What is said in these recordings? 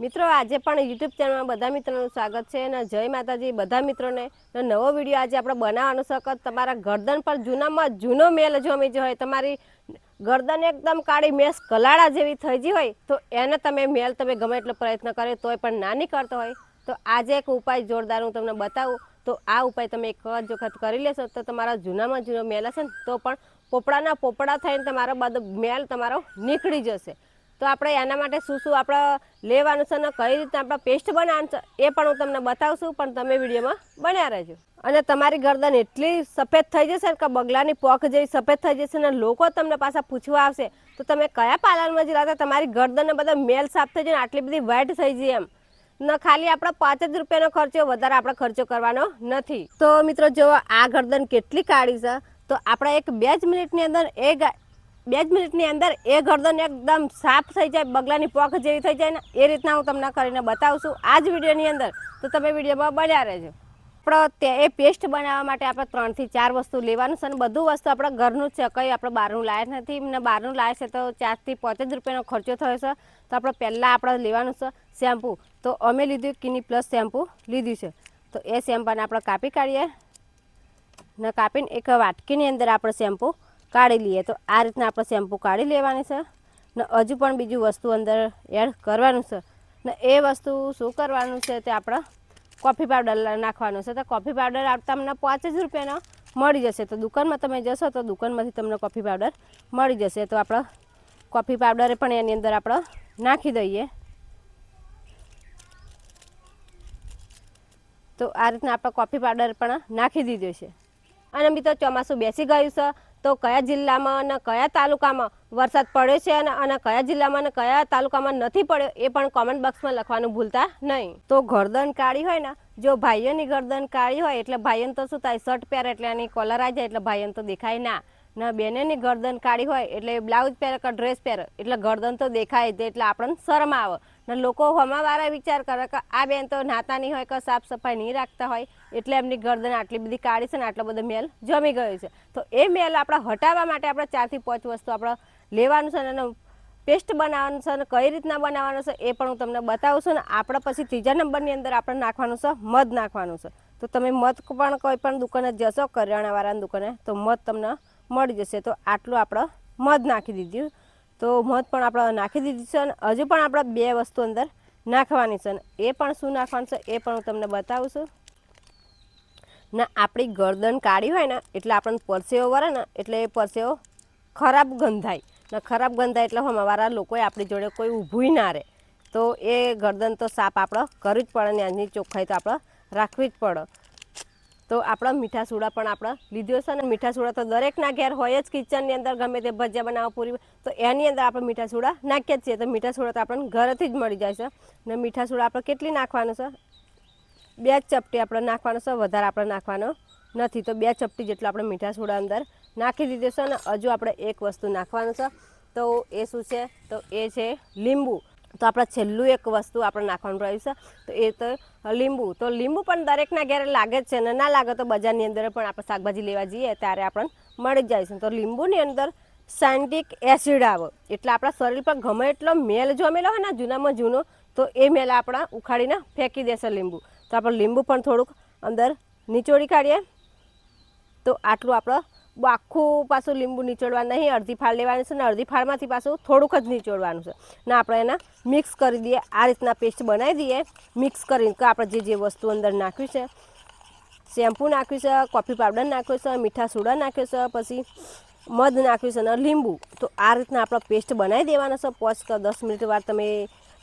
મિત્રો આજે પણ યુટ્યુબ ચેનલમાં બધા મિત્રોનું સ્વાગત છે અને જય માતાજી બધા મિત્રોને નવો વિડીયો આજે આપણે બનાવવાનો છે કે તમારા ગરદન પર જૂનામાં જૂનો મેલ જોમી જો હોય તમારી ગરદન એકદમ કાળી મેસ કલાડા જેવી થઈ ગઈ હોય તો એને તમે મેલ તમે ગમે એટલો પ્રયત્ન કરે તોય પણ ના નીકળતો હોય તો આજે એક ઉપાય જોરદાર હું તમને બતાવું તો આ ઉપાય તમે એક જ વખત કરી લેશો તો તમારા જૂનામાં જૂનો મેલ હશે ને તો પણ પોપડાના પોપડા થઈને તમારો બધો મેલ તમારો નીકળી જશે। તો આપણે એના માટે શું શું આપણે લેવાનું છે અને કઈ રીતે આપણે પેસ્ટ બનાવવાનું છે એ પણ હું તમને બતાવશું પણ તમે વિડીયોમાં બન્યા રહેજો। અને તમારી ગરદન એટલી સફેદ થઈ જશે કે બગલાની પોખ જેવી સફેદ થઈ જશે અને લોકો તમને પાછા પૂછવા આવશે તો તમે કયા પાર્લરમાં જ લાતા તમારી ગરદનને બધા મેલ સાફ થઈ જાય આટલી બધી વ્હાઈટ થઈ જાય એમ ન ખાલી આપણા 5 જ રૂપિયાનો ખર્ચો વધારે આપણે ખર્ચો કરવાનો નથી। તો મિત્રો જો આ ગરદન કેટલી કાળી છે તો આપણે એક 2 જ મિનિટની અંદર 2 જ મિનિટની અંદર એ ગરદન એકદમ સાફ થઈ જાય બગલાની પોખ જેવી થઈ જાય ને એ રીતના હું તમને કરીને બતાવશું આ જ વિડીયોની અંદર તો તમે વિડીયોમાં બન્યા રહેજો। આપણે એ પેસ્ટ બનાવવા માટે આપણે 3 થી 4 વસ્તુ લેવાનું છે અને બધું વસ્તુ આપણે ઘરનું જ છે કંઈ આપણે બહારનું લાવ્યા નથી ને બહારનું લાવે છે તો 4 થી 5 જ રૂપિયાનો ખર્ચો થયો છે તો આપણે પહેલાં આપણે લેવાનું છે શેમ્પૂ તો અમે લીધું કિની પ્લસ શેમ્પૂ લીધું છે તો એ શેમ્પાને આપણે કાપી કાઢીએ ને કાપીને એક વાટકીની અંદર આપણે શેમ્પૂ કાઢી લઈએ તો આ રીતના આપણે શેમ્પૂ કાઢી લેવાની છે ને હજુ પણ બીજું વસ્તુ અંદર એડ કરવાનું છે ને એ વસ્તુ શું કરવાનું છે તે આપણે કોફી પાવડર નાખવાનો છે તો કોફી પાવડર તમને 5 જ રૂપિયાનો મળી જશે તો દુકાનમાં તમે જશો તો દુકાનમાંથી તમને કોફી પાવડર મળી જશે તો આપણે કોફી પાવડર પણ એની અંદર આપણે નાખી દઈએ તો આ રીતના આપણે કોફી પાવડર પણ નાખી દીધો છે। અને મિત્રો ચોમાસું બેસી ગયું છે તો કયા જિલ્લામાં અને કયા તાલુકામાં વરસાદ પડ્યો છે અને કયા જિલ્લામાં અને કયા તાલુકામાં નથી પડ્યો એ પણ કોમેન્ટ બોક્સમાં લખવાનું ભૂલતા નહીં। તો ગરદન કાળી હોય ને જો ભાઈઓની ગરદન કાળી હોય એટલે ભાઈઓને તો શું થાય શર્ટ પહેરે એટલે એની કોલર આવી જાય એટલે ભાઈઓને તો દેખાય ના બેનની ગરદન કાળી હોય એટલે બ્લાઉઝ પહેરે કે ડ્રેસ પહેરે એટલે ગરદન તો દેખાય જ એટલે આપણને શરમ આવે ને લોકો હમાવાળા વિચાર કરે કે આ બેન તો નાતા નહીં હોય કે સાફ સફાઈ નહીં રાખતા હોય એટલે એમની ગરદન આટલી બધી કાળી છે ને આટલો બધો મેલ જમી ગયો છે તો એ મેલ આપણે હટાવવા માટે આપણે 4 થી 5 વસ્તુ આપણે લેવાનું છે અને પેસ્ટ બનાવવાનું છે અને કઈ રીતના બનાવવાનું છે એ પણ હું તમને બતાવું છું ને આપણે પછી 3જા નંબરની અંદર આપણે નાખવાનું છે મધ નાખવાનું છે તો તમે મધ પણ કોઈ પણ દુકાને જશો કરિયાણાવાળાની દુકાને તો મધ તમને મળી જશે તો આટલું આપણે મધ નાખી દીધું તો મધ પણ આપણે નાખી દીધી છે અને હજુ પણ આપણે 2 વસ્તુ અંદર નાખવાની છે અને એ પણ શું નાખવાનું છે એ પણ હું તમને બતાવું છું ને આપણી ગરદન કાળી હોય ને એટલે આપણને પરસેવો વરે ને એટલે એ પરસેવો ખરાબ ગંધાય ને ખરાબ ગંધાય એટલે અમારા લોકોએ આપણી જોડે કોઈ ઊભું ના રહે તો એ ગરદન તો સાફ આપણે કરવી જ પડે ને એની ચોખ્ખાઈ તો આપણે રાખવી જ પડે। તો આપણા મીઠા સોડા પણ આપણે લીધો છે ને મીઠા સોડા તો દરેકના ઘેર હોય જ કિચનની અંદર ગમે તે ભજીયા બનાવવા પૂરી તો એની અંદર આપણે મીઠા સોડા નાખીએ જ છીએ તો મીઠા સોડા તો આપણને ઘરેથી જ મળી જાય છે ને મીઠા સોડા આપણે કેટલી નાખવાનું છે 2 ચપટી આપણે નાખવાનો છે વધારે આપણે નાખવાનો નથી તો 2 ચપટી જેટલો આપણે મીઠા સોડા અંદર નાખી દીધો છે અને હજુ આપણે એક વસ્તુ નાખવાનું છે તો એ શું છે તો એ છે લીંબુ તો આપણે છેલ્લું એક વસ્તુ આપણે નાખવાનું રહ્યું છે તો એ તો લીંબુ તો લીંબુ પણ દરેકના ઘરે લાગે જ છે ને ના લાગે તો બજારની અંદર પણ આપણે શાકભાજી લેવા જઈએ ત્યારે આપણને મળી જાય છે તો લીંબુની અંદર સાયન્ટિક એસિડ આવે એટલે આપણા શરીર પર ગમે એટલો મેલ જમેલો હોય ને જૂનામાં જૂનો તો એ મેલ આપણા ઉખાડીને ફેંકી દેશે લીંબુ તો આપણે લીંબુ પણ થોડુંક અંદર નીચોડી કાઢીએ તો આટલું આપણે આખું પાછું લીંબુ નીચોડવા નહીં અડધી ફાળ લેવાની છે ને અડધી ફાળમાંથી પાછું થોડુંક જ નીચોડવાનું છે ને આપણે એને મિક્સ કરી દઈએ આ રીતના પેસ્ટ બનાવી દઈએ મિક્સ કરીને કે આપણે જે વસ્તુ અંદર નાખ્યું છે શેમ્પૂ નાખ્યું છે કોફી પાવડર નાખ્યું છે મીઠા સોડા નાખ્યું છે પછી મધ નાખ્યું છે અને લીંબુ તો આ રીતના આપણો પેસ્ટ બનાવી દેવાનો છે 5 કે 10 મિનિટ વાર તમે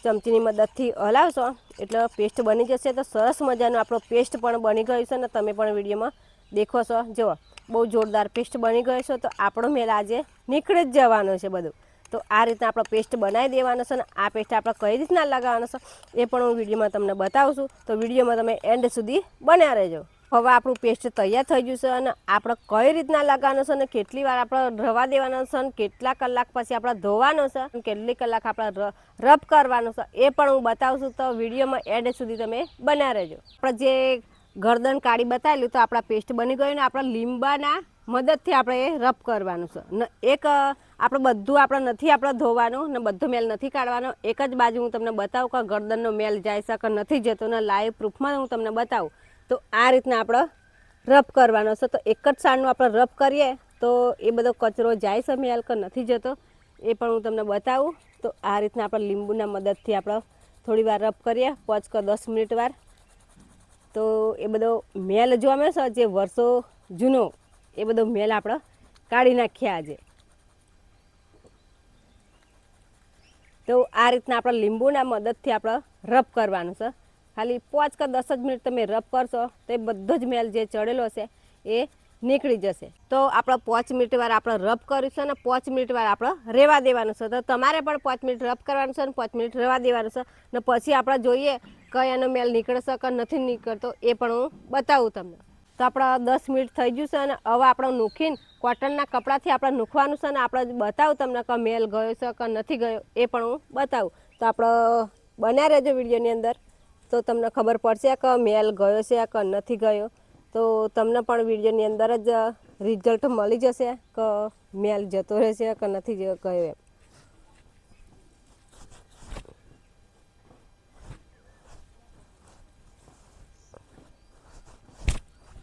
ચમચીની મદદથી હલાવશો એટલે પેસ્ટ બની જશે તો સરસ મજાનો આપણો પેસ્ટ પણ બની ગયો છે ને તમે પણ વિડીયોમાં દેખો છો જુઓ બહુ જોરદાર પેસ્ટ બની ગયો છે તો આપણો મેલ આજે નીકળી જ જવાનો છે બધું તો આ રીતના આપણો પેસ્ટ બનાવી દેવાનો છે અને આ પેસ્ટ આપણે કઈ રીતના લગાવવાનો છે એ પણ હું વિડીયોમાં તમને બતાવું છું તો વિડીયોમાં તમે એન્ડ સુધી બન્યા રહેજો। હવે આપણું પેસ્ટ તૈયાર થઈ ગયું છે અને આપણે કઈ રીતના લગાવવાનું છે અને કેટલી વાર આપણે રવા દેવાનો છે અને કેટલા કલાક પછી આપણે ધોવાનો છે અને કેટલી કલાક આપણે રબ કરવાનું છે એ પણ હું બતાવું છું તો વિડીયોમાં એન્ડ સુધી તમે બન્યા રહેજો। આપણે જે ગરદન કાળી બતાવેલું તો આપણા પેસ્ટ બની ગયું ને આપણા લીંબાના મદદથી આપણે એ રબ કરવાનું છે ને એક આપણે બધું આપણે નથી આપણે ધોવાનું ને બધો મેલ નથી કાઢવાનો એક જ બાજુ હું તમને બતાવું કે ગરદનનો મેલ જાય છે કે નથી જતો ને લાઈવ પ્રૂફમાં હું તમને બતાવું તો આ રીતના આપણે રબ કરવાનો છે તો એક જ સાઈડનું આપણે રબ કરીએ તો એ બધો કચરો જાય છે મેલ કે નથી જતો એ પણ હું તમને બતાવું તો આ રીતના આપણે લીંબુના મદદથી આપણે થોડી વાર રબ કરીએ 5 કે 10 મિનિટ વાર તો એ બધો મેલ જોવા મળે છે જે વર્ષો જૂનો એ બધો મેલ આપણે કાઢી નાખીએ આજે તો આ રીતના આપણે લીંબુના મદદથી આપણે રબ કરવાનું છે ખાલી 5 કે 10 જ મિનિટ તમે રબ કરશો તો એ બધો જ મેલ જે ચડેલો છે એ નીકળી જશે તો આપણે 5 મિનિટ વાર આપણે રબ કરીશું અને 5 મિનિટ વાર આપણે રહેવા દેવાનું છે તો તમારે પણ 5 મિનિટ રબ કરવાનું છે અને 5 મિનિટ રહેવા દેવાનું છે ને પછી આપણે જોઈએ કયાનો મેલ નીકળશે કે નથી નીકળતો એ પણ હું બતાવું તમને તો આપણા 10 મિનિટ થઈ ગયું છે અને હવે આપણે નૂખીને કોટનના કપડાથી આપણે નૂખવાનું છે અને આપણે બતાવું તમને કે મેલ ગયો છે કે નથી ગયો એ પણ હું બતાવું તો આપણે બન્યા રહેજો વિડીયોની અંદર તો તમને ખબર પડશે કે મેલ ગયો છે કે નથી ગયો તો તમને પણ વિડીયોની અંદર જ રિઝલ્ટ મળી જશે કે મેલ જતો રહેશે કે નથી ગયો એમ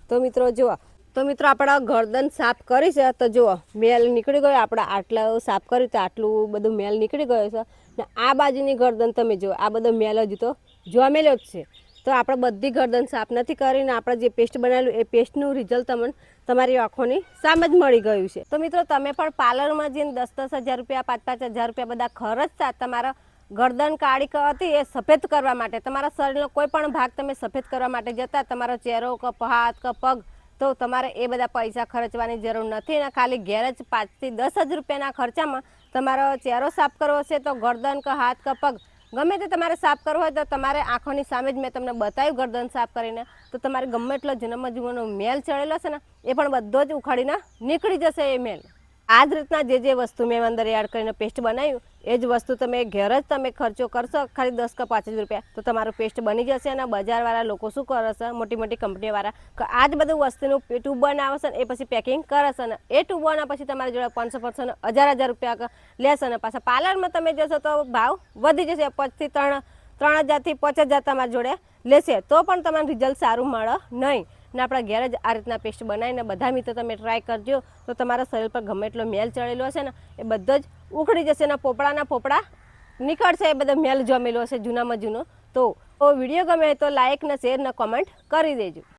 તો મિત્રો જુઓ તો મિત્રો આપણા ગરદન સાફ કરી છે તો જુઓ મેલ નીકળી ગયો આપણે આટલા સાફ કર્યું તો આટલું બધું મેલ નીકળી ગયો છે ને આ બાજુની ગરદન તમે જુઓ આ બધો મેલ હજુ તો જોવા મળ્યો જ છે તો આપણે બધી ગરદન સાફ નથી કરીને આપણે જે પેસ્ટ બનાવેલું એ પેસ્ટનું રિઝલ્ટ તમને તમારી આંખોની સામે જ મળી ગયું છે તો મિત્રો તમે પણ પાર્લરમાં જઈને 10-10 હજાર રૂપિયા 5-5 હજાર રૂપિયા બધા ખર્ચતા તમારા ગરદન કાળી હતી એ સફેદ કરવા માટે તમારા શરીરનો કોઈ પણ ભાગ તમે સફેદ કરવા માટે જતા તમારો ચહેરો કે હાથ કે પગ તો તમારે એ બધા પૈસા ખર્ચવાની જરૂર નથી ને ખાલી ઘેર જ 5 થી 10 હજાર રૂપિયાના ખર્ચામાં તમારો ચહેરો સાફ કરવો છે તો ગરદન કે હાથ કે પગ ગમે તે તમારે સાફ કરવો હોય તો તમારે આંખોની સામે જ મેં તમને બતાવ્યું ગરદન સાફ કરીને તો તમારે ગમે એટલો જન્મ જુવાનો મેલ ચડેલો છે ને એ પણ બધો જ ઉખાડીને નીકળી જશે એ મેલ આ જ રીતના જે વસ્તુ મેં અંદર એડ કરીને પેસ્ટ બનાવ્યું એ જ વસ્તુ તમે ઘેર જ તમે ખર્ચો કરશો ખાલી 10 કે 5 રૂપિયા તો તમારું પેસ્ટ બની જશે અને બજારવાળા લોકો શું કરે છે મોટી મોટી કંપનીવાળા કે આ જ બધું વસ્તુનું ટ્યુબ બનાવે છે ને એ પછી પેકિંગ કરે છે ને એ ટ્યુબોના પછી તમારી જોડે 500 1000 રૂપિયા લેશે અને પાછા પાર્લરમાં તમે જશો તો ભાવ વધી જશે 5 થી 3000 થી 5000 તમારી જોડે લેશે તો પણ તમને રિઝલ્ટ સારું મળે નહીં ને આપણા ઘેર જ આ રીતના પેસ્ટ બનાવીને બધા મિત્રો તમે ટ્રાય કરજો તો તમારા શરીર પર ગમે એટલો મેલ ચડેલો હશે ને એ બધો જ ઉખડી જશે ને પોપડા નીકળશે એ બધો મેલ જમેલો હશે જૂનામાં જૂનો તો વિડીયો ગમે તો લાઇક ને શેર ને કોમેન્ટ કરી દેજો